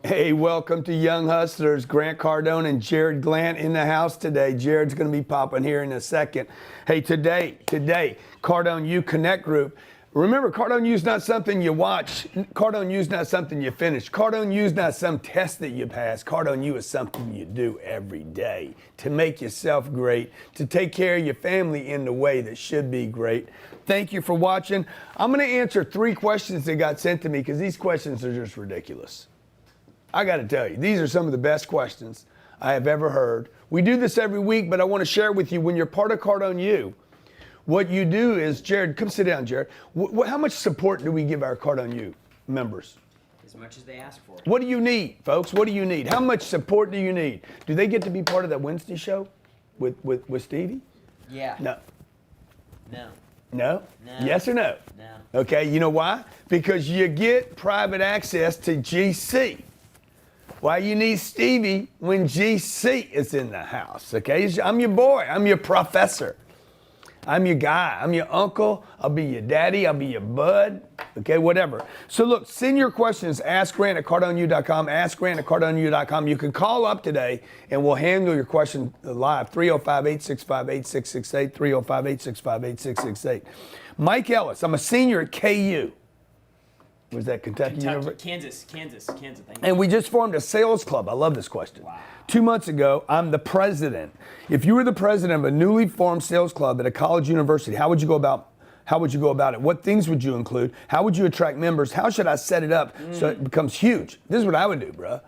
Hey, welcome to Young Hustlers. Grant Cardone and Jared Glant in the house today. Jared's going to be popping here in a second. Hey, today, Cardone U Connect Group. Remember, Cardone U is not something you watch. Cardone U is not something you finish. Cardone U is not some test that you pass. Cardone U is something you do every day to make yourself great, to take care of your family in the way that should be great. Thank you for watching. I'm going to answer 3 questions that got sent to me because these questions are just ridiculous. I got to tell you, these are some of the best questions I have ever heard. We do this every week, but I want to share with you when you're part of Cardone U. What you do is, Jared, come sit down, Jared. How much support do we give our Cardone U members? As much as they ask for. What do you need, folks? What do you need? How much support do you need? Do they get to be part of that Wednesday show with Stevie? Yeah. No. No. No? No. Yes or no? No. Okay, you know why? Because you get private access to GC. Why you need Stevie when GC is in the house, okay? I'm your boy, I'm your professor. I'm your guy, I'm your uncle, I'll be your daddy, I'll be your bud, okay, whatever. So look, send your questions, askgrant@cardoneu.com, askgrant@cardoneu.com. You can call up today and we'll handle your question live, 305-865-8668, 305-865-8668. Mike Ellis, I'm a senior at KU. Was that Kentucky University? Kansas. Thank you. And we just formed a sales club. I love this question. Wow. 2 months ago, I'm the president. If you were the president of a newly formed sales club at a college university, how would you go about it? What things would you include? How would you attract members? How should I set it up so it becomes huge? This is what I would do, bro.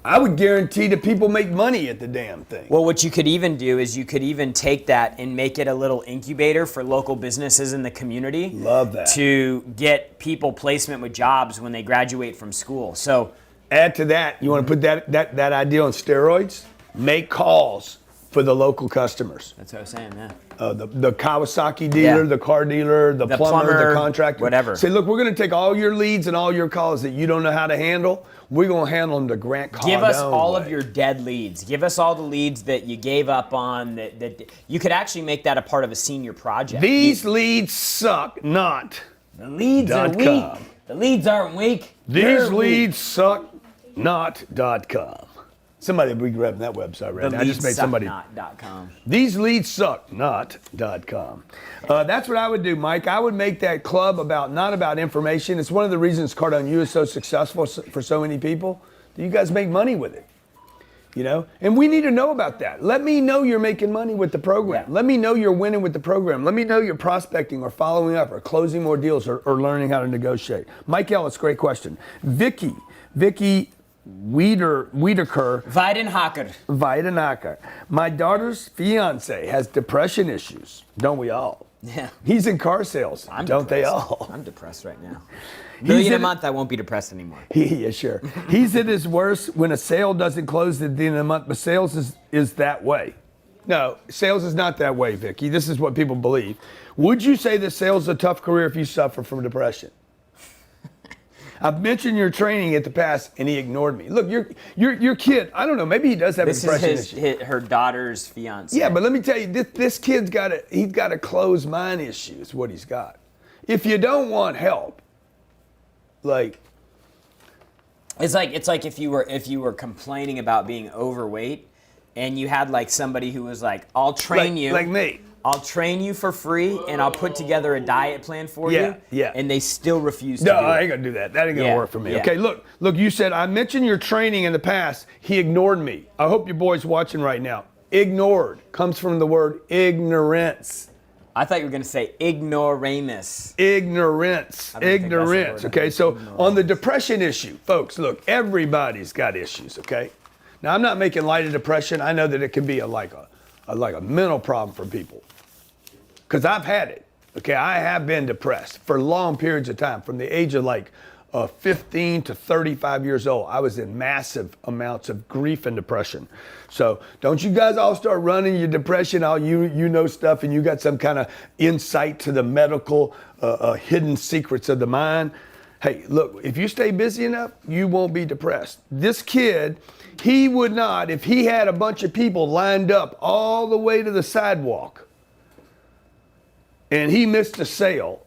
I would guarantee that people make money at the damn thing. Well, what you could even do is you could even take that and make it a little incubator for local businesses in the community. Love that. To get people placement with jobs when they graduate from school. So add to that, you want to put that idea on steroids? Make calls for the local customers. that's what I was saying, yeah. The Kawasaki dealer, Yeah. the car dealer, the plumber, the contractor. Whatever. Say, look, we're going to take all your leads and all your calls that you don't know how to handle. We're going to handle them the Grant Cardone Give us all way. of your dead leads. Give us all the leads that you gave up on. That you could actually make that a part of a senior project. These leads suck not. The leads are weak. .com. The leads aren't weak. These They're leads suck not.com. Somebody be grabbing that website right weak. now. I just made somebody. TheLeadsSuckNot.com. These leads suck not.com. That's what I would do, Mike. I would make that club not about information. It's one of the reasons Cardone U is so successful for so many people. That you guys make money with it. You know? And we need to know about that. Let me know you're making money with the program. Yeah. Let me know you're winning with the program. Let me know you're prospecting or following up or closing more deals or learning how to negotiate. Mike Ellis, great question. Vicky Wiedeker. Weidenhocker. My daughter's fiance has depression issues. Don't we all? Yeah. He's in car sales. Don't they all? I'm depressed right now. Million a month, I won't be depressed anymore. Yeah, sure. He's at his worst when a sale doesn't close at the end of the month, but sales is that way. No, sales is not that way, Vicky. This is what people believe. Would you say that sales is a tough career if you suffer from depression? I've mentioned your training at the past, and he ignored me. Look, your kid, I don't know, maybe he does have a depression issue. Her daughter's fiance. Yeah, but let me tell you, this kid's got a closed mind issue is what he's got. If you don't want help, like. It's like if you were complaining about being overweight, and you had like somebody who was like, I'll train you. Like me. I'll train you for free, and I'll put together a diet plan for you. Yeah. And they still refuse to No, do I it. ain't gonna do that. That ain't gonna work for me. Yeah. Okay, look, you said, I mentioned your training in the past. He ignored me. I hope your boy's watching right now. Ignored comes from the word ignorance. I thought you were going to say ignoramus. Ignorance. I don't think that's the word. Okay, so on the depression issue, folks, look, everybody's got issues, okay? Now, I'm not making light of depression. I know that it can be like a mental problem for people. Because I've had it. Okay, I have been depressed for long periods of time, from the age of 15 to 35 years old. I was in massive amounts of grief and depression. So don't you guys all start running your depression, all you know stuff, and you got some kind of insight to the medical hidden secrets of the mind. Hey, look, if you stay busy enough, you won't be depressed. This kid, he would not, if he had a bunch of people lined up all the way to the sidewalk, and he missed a sale,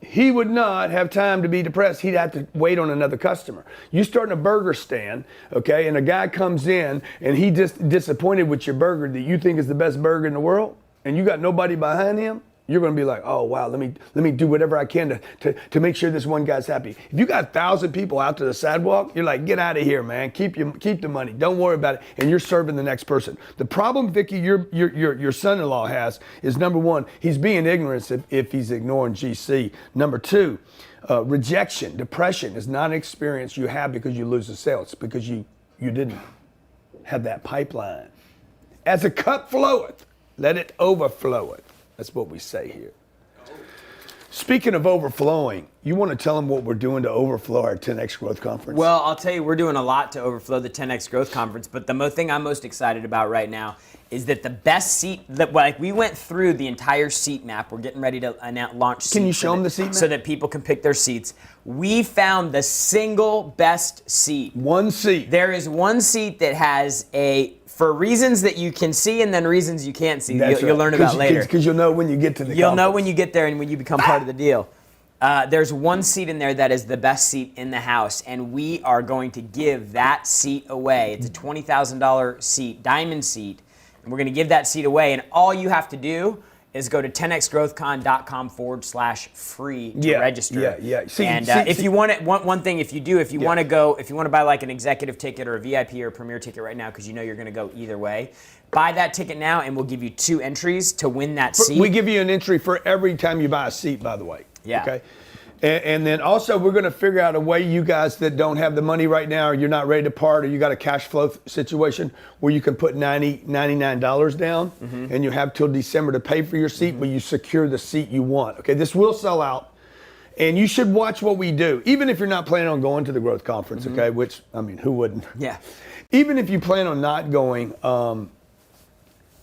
he would not have time to be depressed. He'd have to wait on another customer. You start in a burger stand, okay, and a guy comes in and he just disappointed with your burger that you think is the best burger in the world, and you got nobody behind him. You're going to be like, oh wow, let me do whatever I can to make sure this one guy's happy. If you got 1,000 people out to the sidewalk, you're like, get out of here, man. Keep the money. Don't worry about it. And you're serving the next person. The problem, Vicky, your son-in-law has is, number one, he's being ignorant if he's ignoring GC. Number two, rejection, depression is not an experience you have because you lose a sale. It's because you didn't have that pipeline. As a cup floweth, let it overfloweth. That's what we say here. Speaking of overflowing, you want to tell them what we're doing to overflow our 10X Growth Conference? Well, I'll tell you, we're doing a lot to overflow the 10X Growth Conference, but the thing I'm most excited about right now is that the best seat, like we went through the entire seat map. We're getting ready to launch seats. Can you show them the seat map? So that people can pick their seats. We found the single best seat. One seat. There is one seat that has for reasons that you can see and then reasons you can't see. You'll learn about later. Because you'll know when you get to the You'll know when you get there and when you become part of the deal. There's one seat in there that is the best seat in the house, and we are going to give that seat away. It's a $20,000 seat, diamond seat, and we're going to give that seat away. And all you have to do is go to 10xgrowthcon.com/free to register. Yeah. If you want it, one thing, if you want to buy like an executive ticket or a VIP or a premier ticket right now, because you know you're going to go either way, buy that ticket now, and we'll give you 2 entries to win that seat. We give you an entry for every time you buy a seat, by the way. Yeah. Okay. And then also we're going to figure out a way, you guys that don't have the money right now, or you're not ready to part, or you got a cash flow situation where you can put $99 down, and you have till December to pay for your seat, but you secure the seat you want. Okay, this will sell out, and you should watch what we do, even if you're not planning on going to the Growth Conference. Okay, which, I mean, who wouldn't? Yeah. Even if you plan on not going,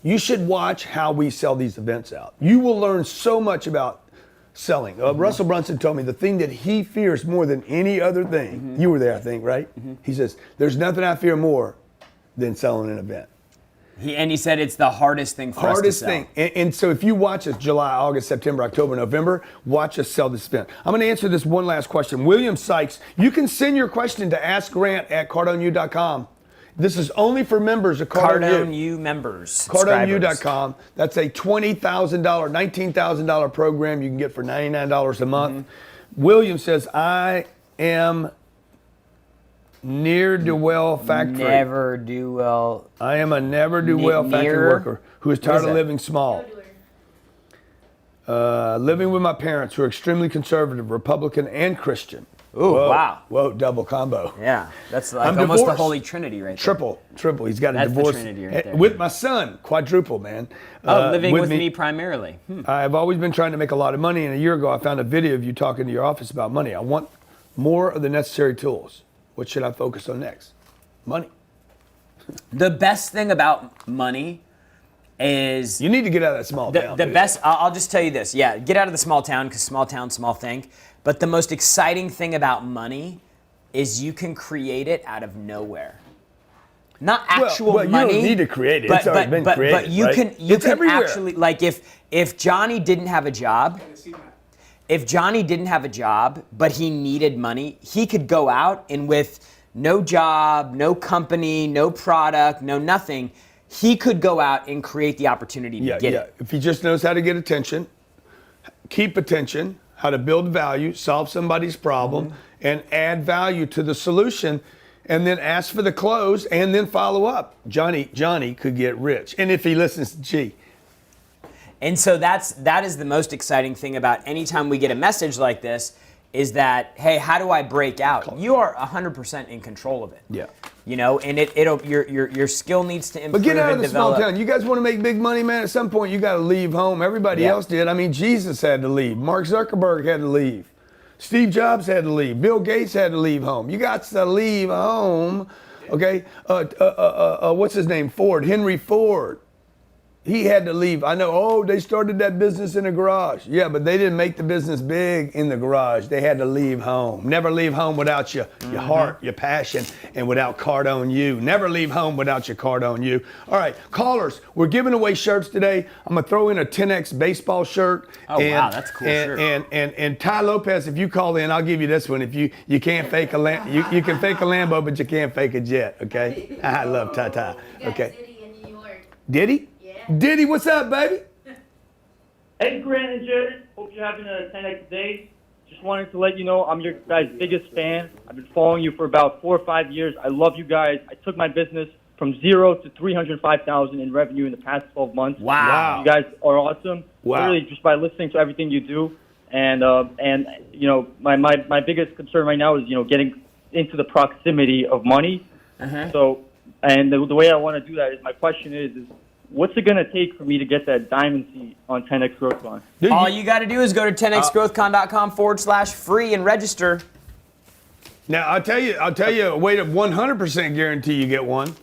you should watch how we sell these events out. You will learn so much about selling. Russell Brunson told me the thing that he fears more than any other thing, you were there, I think, right? He says, there's nothing I fear more than selling an event. He said it's the hardest thing for us to sell. Hardest thing. And so if you watch us July, August, September, October, November, watch us sell this event. I'm going to answer this one last question. William Sykes, you can send your question to askgrant@cardoneu.com. This is only for members of Cardone members. Cardoneu.com. That's a $20,000, $19,000 program you can get for $99 a month. William says, I am ne'er-do-well factory. Never-do-well. I am a never-do-well factory worker who is tired of living small. Living with my parents who are extremely conservative, Republican, and Christian. Ooh, wow. Whoa, double combo. Yeah, that's like I'm almost divorced. the Holy Trinity right there. Triple. He's got a That's divorce. the Trinity right there. With my son, quadruple, man. Living with me primarily. I've always been trying to make a lot of money, and a year ago I found a video of you talking to your office about money. I want more of the necessary tools. What should I focus on next? Money. The best thing about money is... You need to get out of that small town. The best, I'll just tell you this. Yeah, get out of the small town, because small town, small thing. But the most exciting thing about money is you can create it out of nowhere. Not actual money. You don't need to create it. It's already been created. But you can everywhere. Actually, like if Johnny didn't have a job, but he needed money, he could go out and with no job, no company, no product, no nothing, he could go out and create the opportunity to get it. If he just knows how to get attention, keep attention, how to build value, solve somebody's problem, and add value to the solution, and then ask for the close, and then follow up. Johnny could get rich. And if he listens to G. And so that is the most exciting thing about any time we get a message like this, is that, hey, how do I break out? You are 100% in control of it. Yeah. You know, and your skill needs to improve. But get out of the develop. small town. You guys want to make big money, man? At some point, you got to leave home. Everybody else did. I mean, Jesus had to leave. Mark Zuckerberg had to leave. Steve Jobs had to leave. Bill Gates had to leave home. You got to leave home. Okay. What's his name? Ford. Henry Ford. He had to leave. I know, oh, they started that business in a garage. Yeah, but they didn't make the business big in the garage. They had to leave home. Never leave home without your heart, your passion, and without Cardone U. Never leave home without your Cardone U. All right, callers, we're giving away shirts today. I'm going to throw in a 10X baseball shirt. Oh, wow, that's a cool shirt. And Ty Lopez, if you call in, I'll give you this one. If you can't fake you can fake a Lambo, but you can't fake a jet, okay? I love Ty. Okay. Diddy in New York. Diddy? Diddy, what's up, baby? Hey, Grant and Jared. Hope you're having a 10X day. Just wanted to let you know I'm your guys' biggest fan. I've been following you for about 4 or 5 years. I love you guys. I took my business from 0 to 305,000 in revenue in the past 12 months. Wow. You guys are awesome. Wow. Really, just by listening to everything you do. And you know, my biggest concern right now is, you know, getting into the proximity of money. So, and the way I want to do that is, my question is what's it going to take for me to get that diamond seat on 10X GrowthCon? All you got to do is go to 10xgrowthcon.com/free and register. Now I'll tell you a way to 100% guarantee you get one.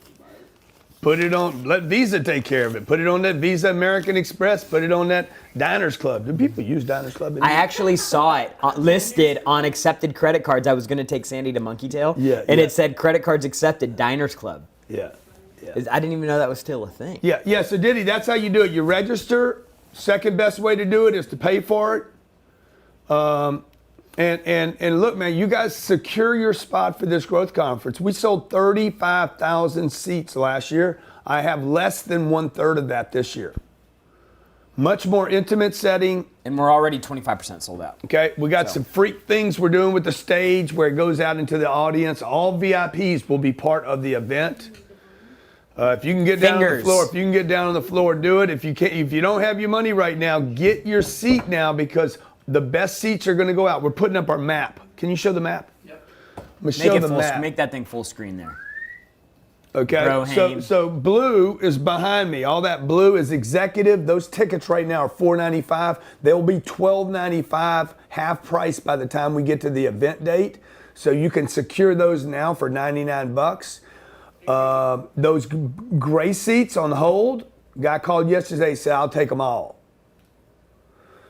Put it on. Let Visa take care of it. Put it on that Visa American Express. Put it on that Diners Club. Do people use Diners Club? I actually saw it listed on accepted credit cards. I was going to take Sandy to Monkey Tail, and it said credit cards accepted, Diners Club. Yeah. I didn't even know that was still a thing. Yeah. So Diddy, that's how you do it. You register. Second best way to do it is to pay for it. And look, man, you guys secure your spot for this growth conference. We sold 35,000 seats last year. I have less than 1/3 of that this year. Much more intimate setting. And we're already 25% sold out. Okay, we got some freak things we're doing with the stage where it goes out into the audience. All VIPs will be part of the event. If you can get down on the floor, do it. If you can't, if you don't have your money right now, get your seat now, because the best seats are going to go out. We're putting up our map. Can you show the map? Yep. I'm going to show the map. Make that thing full screen there. Okay. So blue is behind me. All that blue is executive. Those tickets right now are $495. They'll be $1295, half price by the time we get to the event date. So you can secure those now for $99. Those gray seats on hold. Guy called yesterday, said I'll take them all.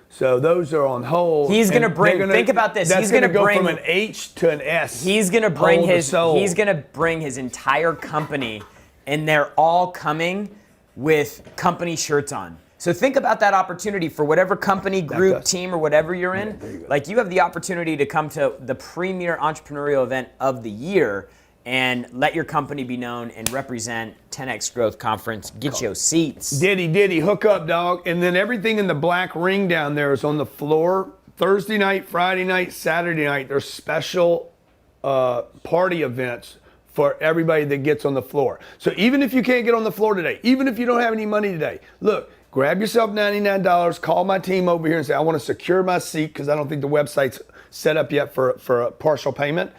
So those are on hold. He's going to bring. Think about this. He's going to go from an H to an S. He's going to bring his. He's going to bring his entire company, and they're all coming with company shirts on. So think about that opportunity for whatever company, group, team, or whatever you're in. Like, you have the opportunity to come to the premier entrepreneurial event of the year and let your company be known and represent 10X Growth Conference. Get your seats. Diddy, hook up, dog. And then everything in the black ring down there is on the floor. Thursday night, Friday night, Saturday night, there's special party events for everybody that gets on the floor. So even if you can't get on the floor today, even if you don't have any money today, look, grab yourself $99, call my team over here and say, I want to secure my seat, because I don't think the website's set up yet for a partial payment.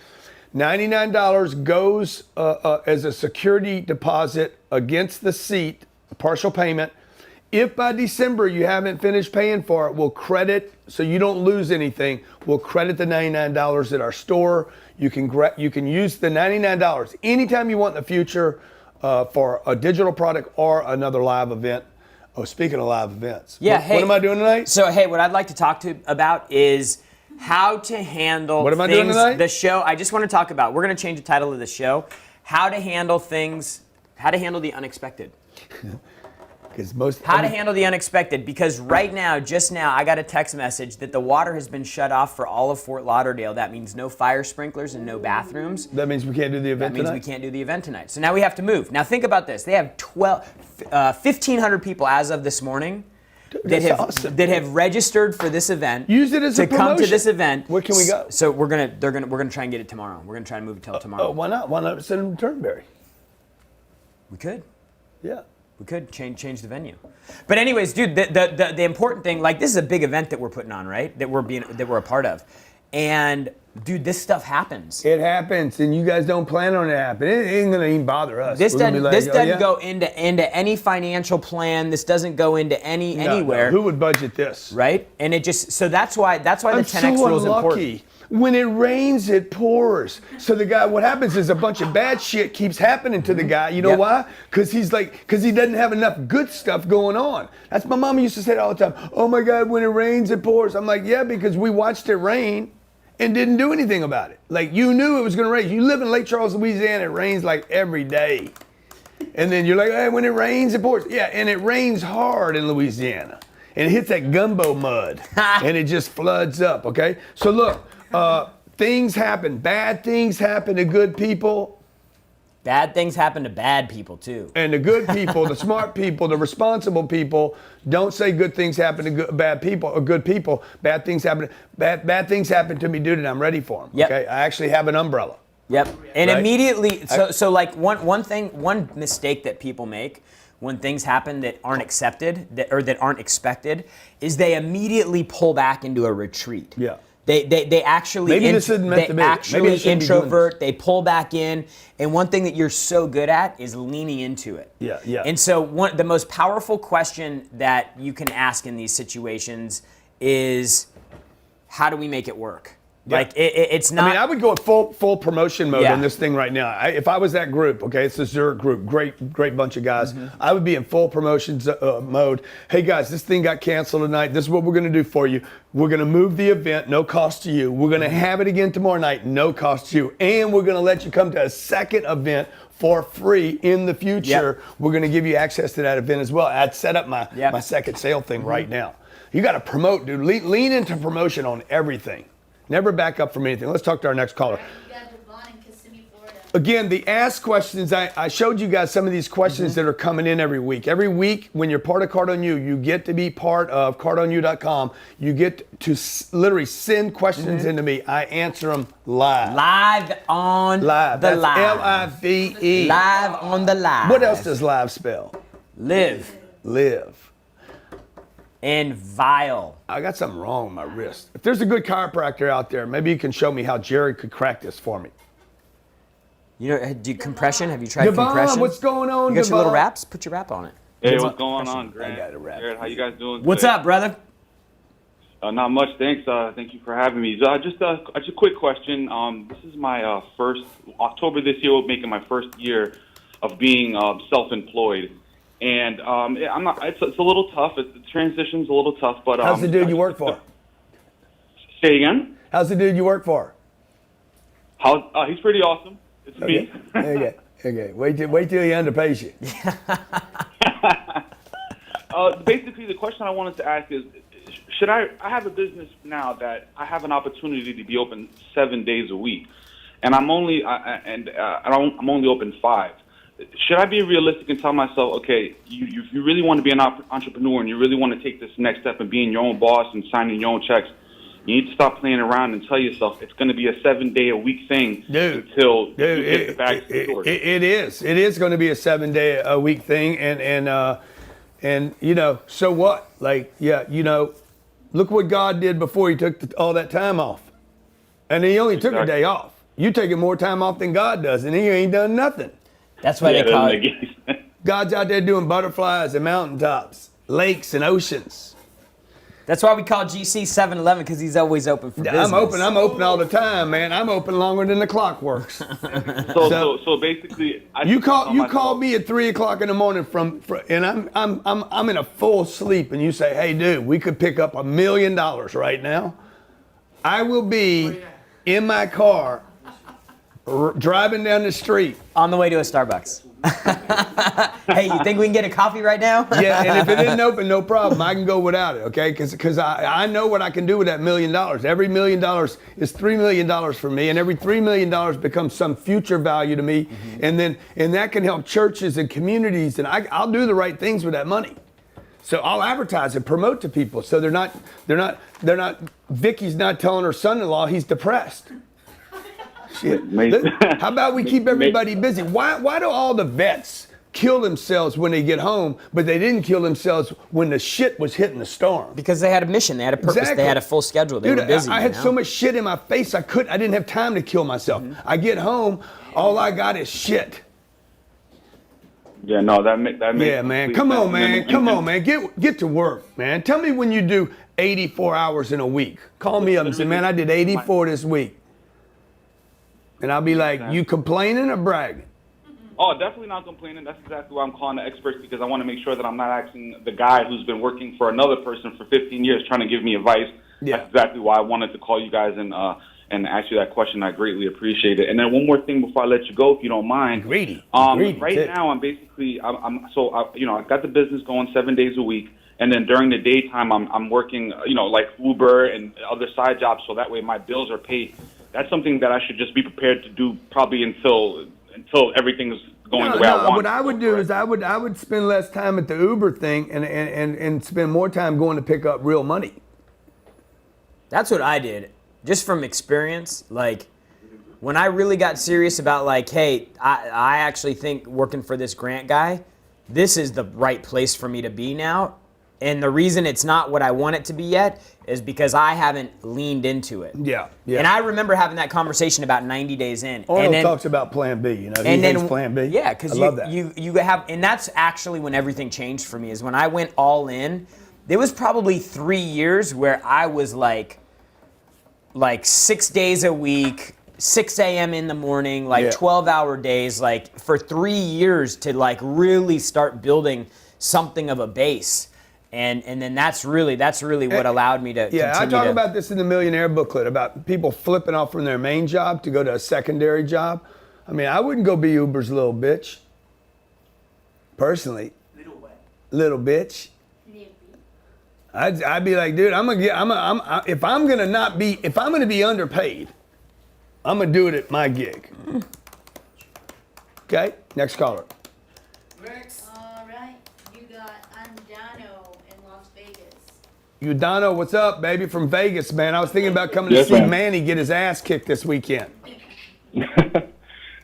$99 goes as a security deposit against the seat, a partial payment. If by December you haven't finished paying for it, we'll credit, so you don't lose anything, we'll credit the $99 at our store. You can use the $99 anytime you want in the future for a digital product or another live event. Oh, speaking of live events. Yeah, what am I doing tonight? So, hey, what I'd like to talk about is how to handle What am I doing tonight? The show. I just want to talk about, we're going to change the title of the show, how to handle the unexpected. How to handle the unexpected, because right now, just now, I got a text message that the water has been shut off for all of Fort Lauderdale. That means no fire sprinklers and no bathrooms. That means we can't do the event tonight? That means we can't do the event tonight. So now we have to move. Now think about this. They have 1,500 people as of this morning that have registered for this event. Use it as a promotion. To come to this event. Where can we go? So we're gonna try and get it tomorrow. We're gonna try and move it till tomorrow. Why not? Why not send them to Turnberry? We could. Yeah. We could change the venue. But anyways, dude, the important thing, like, this is a big event that we're putting on, right? That we're a part of. And Dude, this stuff happens. It happens, and you guys don't plan on it happening. It ain't gonna even bother us. This We're gonna doesn't. be like, This "Oh, doesn't yeah?" go into any financial plan. This doesn't go into No, no. anywhere. Who would budget this? Right? And it just so that's why the I'm 10x so rule is important. unlucky. When it rains, it pours. So the guy, what happens is a bunch of bad shit keeps happening to the guy. You know Yep. why? Because he doesn't have enough good stuff going on. That's my mama used to say it all the time. Oh my God, when it rains, it pours. I'm like, yeah, because we watched it rain and didn't do anything about it. Like you knew it was gonna rain. You live in Lake Charles, Louisiana. It rains like every day. And then you're like, hey, when it rains, it pours. Yeah, and it rains hard in Louisiana. And it hits that gumbo mud. And it just floods up, okay? So look, things happen. Bad things happen to good people. Bad things happen to bad people too. And the good people, the smart people, the responsible people, don't say good things happen to bad people or good people. Bad things happen to me, dude, and I'm ready for them. Yep. Okay, I actually have an umbrella. Yep. And Right? immediately, so like one mistake that people make when things happen that aren't accepted or that aren't expected is they immediately pull back into a retreat. Yeah. They actually Maybe this isn't meant to be. Maybe actually they shouldn't be doing introvert. They pull back in, and one thing that you're so good at is leaning into it. Yeah, yeah. And so the most powerful question that you can ask in these situations is, how do we make it work? Yeah. Like it's not. I mean, I would go at full promotion mode Yeah. in this thing right now. If I was that group, okay, it's the Zurich group, great bunch of guys. I would be in full promotions mode. Hey guys, this thing got canceled tonight. This is what we're going to do for you. We're going to move the event, no cost to you. We're going to have it again tomorrow night, no cost to you, and we're going to let you come to a second event for free in the future. Yep. We're going to give you access to that event as well. I'd set up my Yep. second sale thing right now. You got to promote, dude. Lean into promotion on everything. Never back up from anything. Let's talk to our next caller. You got Devon in Kissimmee, Florida. Again, the ask questions, I showed you guys some of these questions that are coming in every week. Every week, when you're part of Cardone U, you get to be part of CardoneU.com. You get to literally send questions into me. I answer them live. Live on Live. the That's live. Live. Live on the live. What else does live spell? Live Live. and vile. I got something wrong with my wrist. If there's a good chiropractor out there, maybe you can show me how Jared could crack this for me. You know, do compression? Have you tried Devon, compression? what's going on, You got your little Devon? wraps? Put your wrap on it. Hey, Devon- what's going on, Grant? I got a wrap. Jared, how you guys doing? What's today? up, brother? Not much, thanks. Thank you for having me. Just a quick question. This is my first October this year. Will making my first year of being self-employed, and I'm not. It's a little tough. The transition's a little tough, but How's the dude you work for? Say again. How's the dude you work for? He's pretty awesome. It's me. Okay. Wait till he underpays you. Basically, the question I wanted to ask is, should I have a business now that I have an opportunity to be open 7 days a week, and I'm only open 5. Should I be realistic and tell myself, okay, you really want to be an entrepreneur and you really want to take this next step and being your own boss and signing your own checks, you need to stop playing around and tell yourself it's going to be a 7-day-a-week thing until you get the bags stored. It is. It is going to be a 7-day-a-week thing, and you know, so what? Like, yeah, you know, look what God did before He took all that time off, and He only took a day off. You taking more time off than God does, and He ain't done nothing. That's why they call it. God's out there doing butterflies and mountaintops, lakes and oceans. That's why we call GC 7-Eleven, because he's always open for business. I'm open all the time, man. I'm open longer than the clock works. So basically, You called me at 3 o'clock in the morning and I'm in a full sleep, and you say, hey dude, we could pick up $1 million right now. I will be in my car driving down the street. On the way to a Starbucks. Hey, you think we can get a coffee right now? Yeah, and if it isn't open, no problem. I can go without it, okay? Because I know what I can do with that $1 million. Every $1 million is $3 million for me, and every $3 million becomes some future value to me, and that can help churches and communities, and I'll do the right things with that money. So I'll advertise and promote to people, so they're not. Vicky's not telling her son-in-law he's depressed. Shit. How about we keep everybody busy? Why do all the vets kill themselves when they get home, but they didn't kill themselves when the shit was hitting the storm. Because they had a mission, they had a purpose, Exactly. they had a full schedule, they Dude, were busy. I had you know? so much shit in my face, I didn't have time to kill myself. I get home, all I got is shit. Yeah, no, that makes Yeah, man. complete Come sense. on, man. And- Come and- on, man. Get to work, man. Tell me when you do 84 hours in a week. Call me up and say, man, I did 84 this week. And I'll be like, you complaining or bragging? Oh, definitely not complaining. That's exactly why I'm calling the experts, because I want to make sure that I'm not asking the guy who's been working for another person for 15 years trying to give me advice. Yeah. That's exactly why I wanted to call you guys and ask you that question. I greatly appreciate it. And then one more thing before I let you go, if you don't mind. Greedy. Right Greedy. now, I'm basically I've got the business going 7 days a week, and then during the daytime, I'm working like Uber and other side jobs, so that way my bills are paid. That's something that I should just be prepared to do probably until everything's going the way I want. What I would do is I would spend less time at the Uber thing and spend more time going to pick up real money. That's what I did. Just from experience, like when I really got serious about like, hey, I actually think working for this Grant guy, this is the right place for me to be now. And the reason it's not what I want it to be yet is because I haven't leaned into it. Yeah, yeah. And I remember having that conversation about 90 days in. Arnold and then, talks about Plan B. He and hates then Plan B. Yeah, I because love that. you have, and that's actually when everything changed for me. Is when I went all in. There was probably 3 years where I was like 6 days a week, 6 a.m. in the morning, like Yeah. 12-hour days, like for 3 years to like really start building something of a base. And then that's really what allowed me to Yeah, I continue talk to, about this in the Millionaire booklet about people flipping off from their main job to go to a secondary job. I mean, I wouldn't go be Uber's little bitch. Personally. Little bitch. I'd be like, dude, if I'm gonna be underpaid, I'm gonna do it at my gig. Okay, next caller. All right, you got Andano in Las Vegas. Udano, what's up, baby, from Vegas, man? I was thinking about coming to Yes, see ma'am. Manny get his ass kicked this weekend.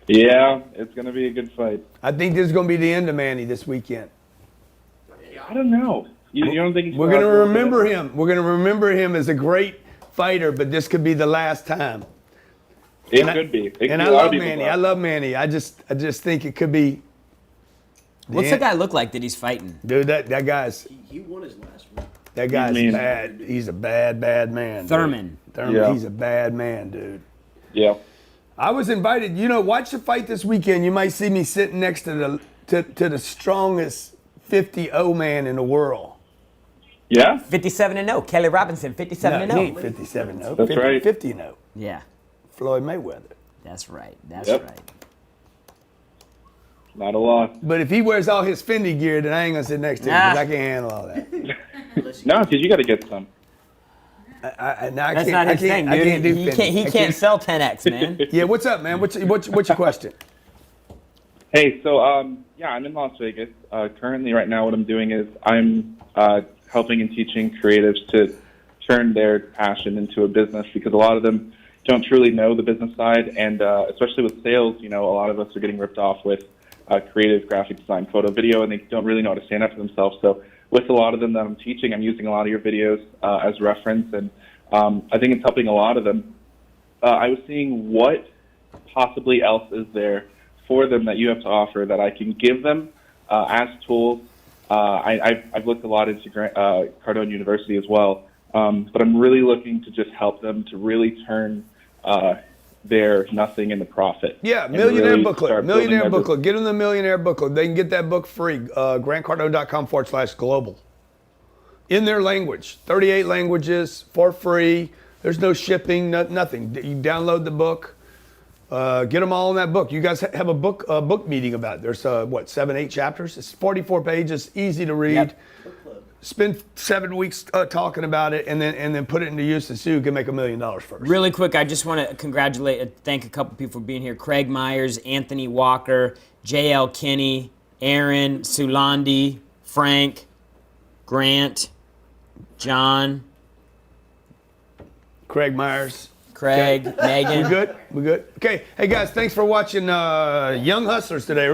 Yeah, it's going to be a good fight. I think this is gonna be the end of Manny this weekend. I don't know. You don't think he's We're gonna remember him. We're gonna remember him as a great fighter, but this could be the last time. It could be. It could And be I a lot of love people's Manny. last. I love Manny. I just think it could be. what's the guy look like that he's fighting? Dude, that guy's He won his last one. that guy's mean- bad. He's a bad man. dude. Thurman. Yeah. He's a bad man, dude. Yeah. I was invited. Watch the fight this weekend. You might see me sitting next to the strongest 50-0 man in the world. Yeah? 57-0. Kelly Robinson, 57-0. No, he ain't 57-0. That's right. 50-0. Yeah, Floyd Mayweather. that's right. That's Yep. right. Not a loss. But if he wears all his Fendi gear, then I ain't gonna sit next to him because Nah. I can't handle all that. No, because you got to get some. I That's not his thing, I dude. can't do he Fendi. can't. He I can't sell 10x, man. Yeah, what's up, man? What's your question? Hey, so I'm in Las Vegas. Currently, right now, what I'm doing is I'm helping and teaching creatives to turn their passion into a business, because a lot of them don't truly know the business side, and especially with sales, a lot of us are getting ripped off with creative graphic design, photo, video, and they don't really know how to stand up for themselves. So with a lot of them that I'm teaching, I'm using a lot of your videos as reference, and I think it's helping a lot of them. I was seeing what possibly else is there for them that you have to offer that I can give them as tools. I've looked a lot into Cardone University as well, but I'm really looking to just help them to really turn their nothing into profit. Yeah, and Millionaire really Booklet. start building Millionaire their business. Booklet. Get them the Millionaire Booklet. They can get that book free. GrantCardone.com/global. In their language. 38 languages for free. There's no shipping, nothing. You download the book. Get them all in that book. You guys have a book meeting about it. There's 7, 8 chapters. It's 44 pages, easy to read. Yep. Spend 7 weeks talking about it, and then put it into use, and see who can make $1 million first. Really quick, I just want to thank a couple people for being here. Craig Myers, Anthony Walker, J.L. Kinney, Aaron, Sulandi, Frank, Grant, John, Craig Myers. Craig, Megan. We good? We good? Okay. Hey guys, thanks for watching Young Hustlers today.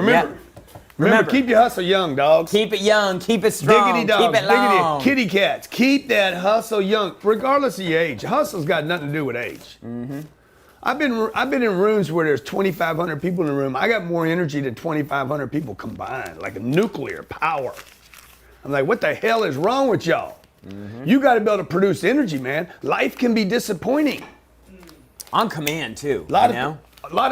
Remember, keep your hustle young, dogs. Keep it young, keep it strong, Diggity dogs, keep it long. diggity, kitty cats. Keep that hustle young, regardless of your age. Hustle's got nothing to do with age. Mm-hmm. I've been in rooms where there's 2,500 people in the room. I got more energy than 2,500 people combined, like a nuclear power. I'm like, what the hell is wrong with y'all? Mm-hmm. You got to be able to produce energy, man. Life can be disappointing. On command too. A lot of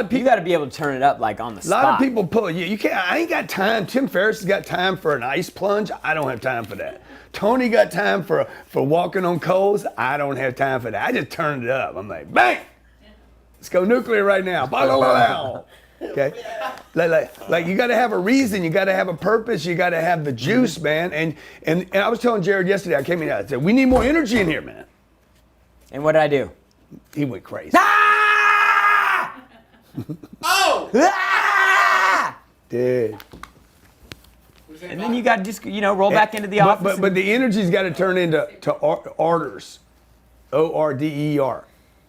people. You got to be able to turn it up like on the A spot. lot of people pull you. You can't. I ain't got time. Tim Ferriss has got time for an ice plunge. I don't have time for that. Tony got time for walking on coals. I don't have time for that. I just turned it up. I'm like, bang! Let's go nuclear right now. Okay, like you got to have a reason. You got to have a purpose. You got to have the juice, man. And I was telling Jared yesterday. I came in. I said, we need more energy in here, man. And what did I do? He went crazy. Ah! Oh! Ah! Dude. And then you got to just roll back into the office. But the energy's got to turn into orders, ORDER,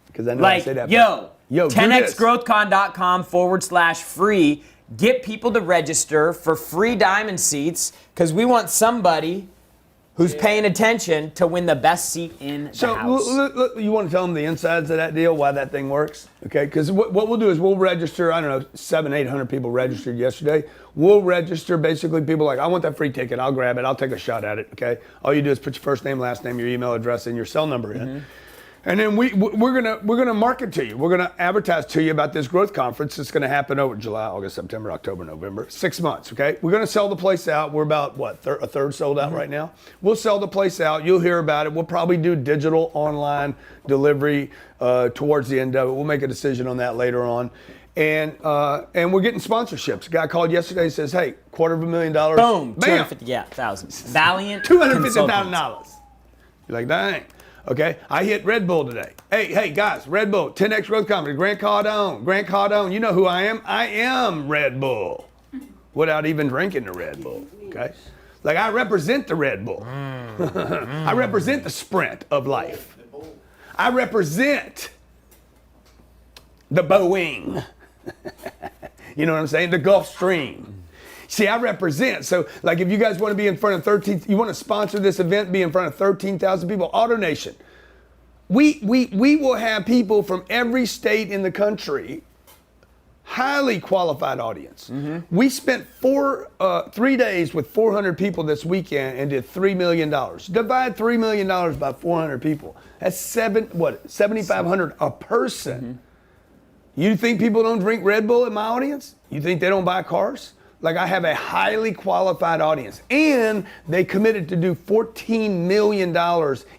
because I know I say that. Yo, do this. 10xgrowthcon.com/free. Get people to register for free diamond seats because we want somebody who's paying attention to win the best seat in the house. So you want to tell them the insides of that deal, why that thing works? Okay, because what we'll do is we'll register, I don't know, 700-800 people registered yesterday. We'll register basically people like, I want that free ticket, I'll grab it, I'll take a shot at it, okay? All you do is put your first name, last name, your email address, and your cell number in. Mm-hmm. And then we're gonna market to you. We're gonna advertise to you about this growth conference that's gonna happen over July, August, September, October, November, 6 months. Okay, we're gonna sell the place out. We're about a third sold out right now. We'll sell the place out. You'll hear about it. We'll probably do digital online delivery towards the end of it. We'll make a decision on that later on. And we're getting sponsorships. A guy called yesterday and says, "Hey, $250,000. Boom, Bam, $250,000. Valiant $250,000. You're like, dang. Okay, I hit Red Bull today. Hey guys, Red Bull, 10X Growth Conference, Grant Cardone. You know who I am? I am Red Bull, without even drinking the Red Bull. Okay, like I represent the Red Bull. I represent the sprint of life. I represent the Boeing. You know what I'm saying? The Gulf Stream. See, I represent. So, like, if you guys want to be in front of you want to sponsor this event, be in front of 13,000 people, AutoNation. We will have people from every state in the country, highly qualified audience. Mm-hmm. We spent 3 days with 400 people this weekend and did $3 million. Divide $3 million by 400 people. That's $7,500 a person. Mm-hmm. You think people don't drink Red Bull in my audience? You think they don't buy cars? Like, I have a highly qualified audience, and they committed to do $14 million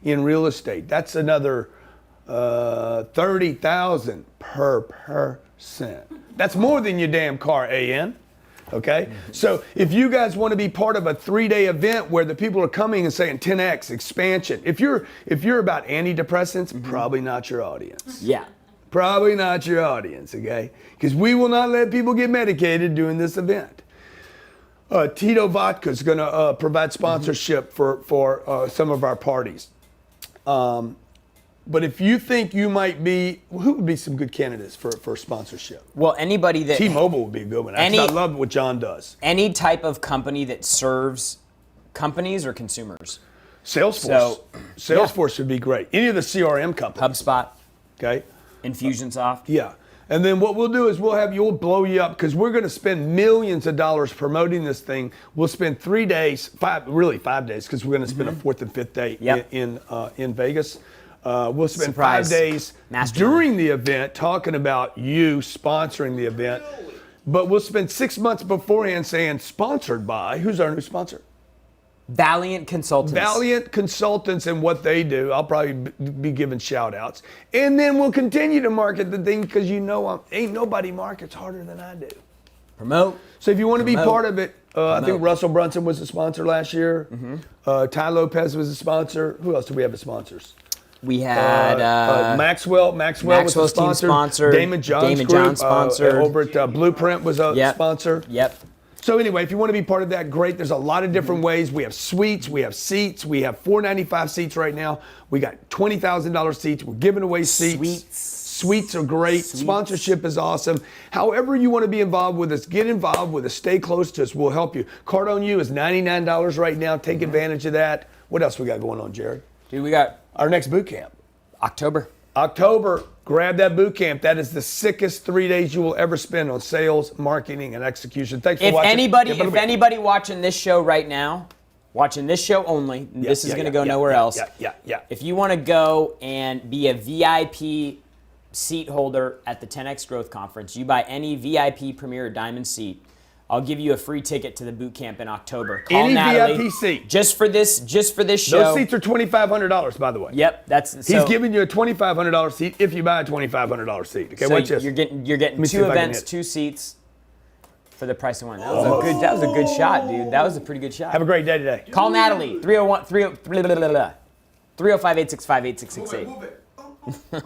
in real estate. That's another $30,000 per person. That's more than your damn car, AN. Okay? Mm-hmm. So if you guys want to be part of a 3-day event where the people are coming and saying 10X expansion, if you're about antidepressants, mm-hmm. probably not your audience. Yeah. Probably not your audience, okay? Because we will not let people get medicated during this event. Tito Vodka is going to provide sponsorship for some of our parties. But if you think you might be, who would be some good candidates for sponsorship? Well, anybody that T-Mobile would be a good one. I love what John does. Any type of company that serves companies or consumers. Salesforce. Salesforce would be great. Any of the CRM companies. HubSpot. Okay. Infusionsoft. Yeah. And then what we'll do is we'll blow you up because we're going to spend millions of dollars promoting this thing. We'll spend 3 days, 5 days, because we're going to spend a 4th and 5th day in Vegas. We'll spend Surprise. 5 days during the event talking about you sponsoring the event. But we'll spend 6 months beforehand saying sponsored by, who's our new sponsor? Valiant Consultants. Valiant Consultants and what they do. I'll probably be giving shout outs. And then we'll continue to market the thing because ain't nobody markets harder than I do. Promote. So if you want to be part of it, I think Russell Brunson was a sponsor last year. Mm-hmm. Ty Lopez was a sponsor. Who else do we have as sponsors? We had Maxwell. Maxwell's was a sponsor. Damon John sponsored. Over at Blueprint was a sponsor. Yep. So anyway, if you want to be part of that, great. There's a lot of different ways. We have suites, we have seats, we have $495 seats right now. We got $20,000 seats. We're giving away seats. Suites are great. Sponsorship is awesome. However you want to be involved with us, get involved with us. Stay close to us. We'll help you. Cardone U is $99 right now. Take advantage of that. What else we got going on, Jared? Dude, we got Our next boot camp. October. October, grab that boot camp. That is the sickest 3 days you will ever spend on sales, marketing, and execution. Thanks for If watching. anybody watching this show right now, watching this show only, this is going to go nowhere else. Yeah. If you want to go and be a VIP seat holder at the 10X Growth Conference, you buy any VIP Premier or Diamond seat, I'll give you a free ticket to the boot camp in October. Call Any Natalie, VIP seat. just for this show. Those seats are $2,500, by the way. Yep, He's giving you a $2,500 seat if you buy a $2,500 seat. Okay, so watch this. you're getting me see two if I can events, hit. 2 seats for the price of one. That was a good shot, dude. That was a pretty good shot. Have a great day today. Call Natalie 305 865 8668. Move it.